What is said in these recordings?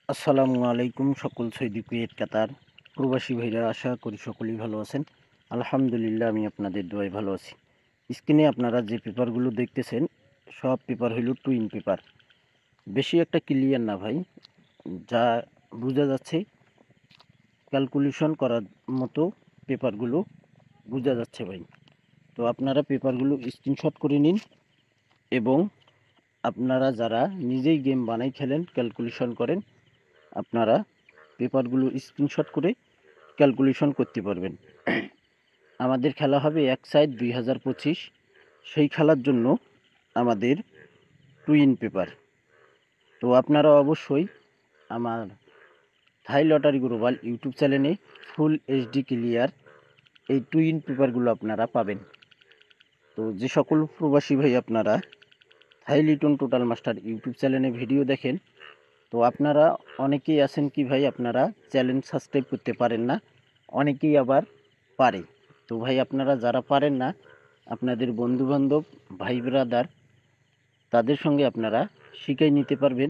আসসালামু আলাইকুম সকল সৌদি কুয়েত কাতার প্রবাসী ভাইরা, আশা করি সকলেই ভালো আছেন। আলহামদুলিল্লাহ, আমি আপনাদের দোয়ায় ভালো আছি। স্ক্রিনে আপনারা যে পেপারগুলো দেখতেছেন সব পেপার হইল টুইন পেপার। বেশি একটা ক্লিয়ার না ভাই, যা বোঝা যাচ্ছে ক্যালকুলেশন করার মতো পেপারগুলো বোঝা যাচ্ছে ভাই। তো আপনারা পেপারগুলো স্ক্রিনশট করে নিন এবং আপনারা যারা নিজেই গেম বানাই খেলেন, ক্যালকুলেশন করেন, আপনারা পেপারগুলো স্ক্রিনশট করে ক্যালকুলেশন করতে পারবেন। আমাদের খেলা হবে এক সাইড 2025। সেই খেলার জন্য আমাদের টুইন পেপার। তো আপনারা অবশ্যই আমার থাই লটারি গ্লোবাল ইউটিউব চ্যানেলে ফুল এইচডি ক্লিয়ার এই টুইন পেপারগুলো আপনারা পাবেন। তো যে সকল প্রবাসী ভাই আপনারা থাই লিটন টোটাল মাস্টার ইউটিউব চ্যানেলে ভিডিও দেখেন, তো আপনারা অনেকেই আছেন কি ভাই, আপনারা চ্যানেল সাবস্ক্রাইব করতে পারেন না, অনেকেই আবার পারে। তো ভাই আপনারা যারা পারেন না, আপনাদের বন্ধুবান্ধব, ভাই ব্রাদার, তাদের সঙ্গে আপনারা শিখাই নিতে পারবেন,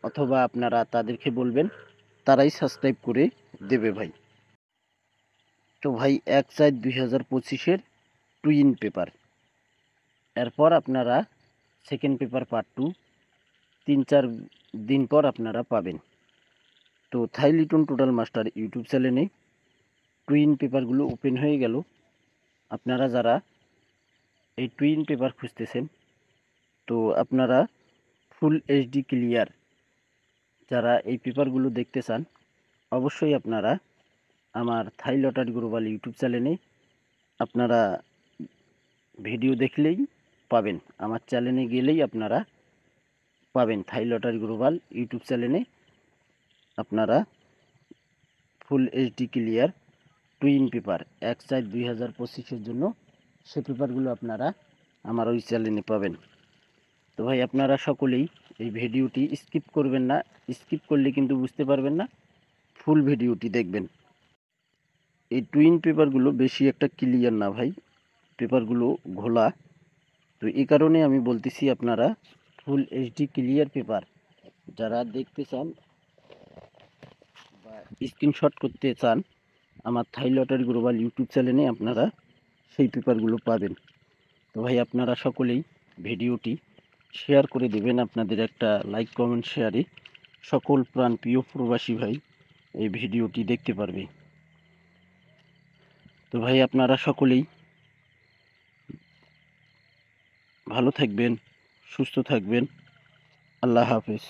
অথবা আপনারা তাদেরকে বলবেন, তারাই সাবস্ক্রাইব করে দেবে ভাই। তো ভাই 1/4/2025 টুইন পেপার। এরপর আপনারা সেকেন্ড পেপার পার্ট 2 3-4 দিন পর আপনারা পাবেন। তো থাই লিটন টোটাল মাস্টার ইউটিউব চ্যানেলে টুইন পেপারগুলো ওপেন হয়ে গেল। আপনারা যারা এই টুইন পেপার খুঁজতেছেন, তো আপনারা ফুল এইচডি ক্লিয়ার যারা এই পেপারগুলো দেখতে চান, অবশ্যই আপনারা আমার থাই লটারি গ্লোবাল ইউটিউব চ্যানেলে আপনারা ভিডিও দেখলেই পাবেন। আমার চ্যানেলে গেলেই আপনারা পাবেন। থাই লটারি গ্লোবাল ইউটিউব চ্যানেলে আপনারা full HD clear twin paper 1/4/2025 জন্য সে পেপারগুলো আপনারা আমার ওই চ্যানেলে পাবেন। তো ভাই আপনারা সকলেই এই ভিডিওটি স্কিপ করবেন না। স্কিপ করলে কিন্তু বুঝতে পারবেন না, ফুল ভিডিওটি দেখবেন। এই টুইন পেপারগুলো বেশি একটা ক্লিয়ার না ভাই, পেপারগুলো ঘোলা। তো এই কারণে আমি বলতেছি, আপনারা ফুল এইচডি ক্লিয়ার পেপার যারা দেখতে চান বা স্ক্রিনশট করতে চান, আমার থাই লটারি গ্লোবাল ইউটিউব চ্যানেলে আপনারা সেই পেপারগুলো পাবেন। তো ভাই আপনারা সকলেই ভিডিওটি শেয়ার করে দেবেন। আপনাদের একটা লাইক, কমেন্ট, শেয়ারে সকল প্রাণ প্রিয় প্রবাসী ভাই এই ভিডিওটি দেখতে পারবে। তো ভাই আপনারা সকলেই ভালো থাকবেন, সুস্থ থাকবেন। আল্লাহ হাফেজ।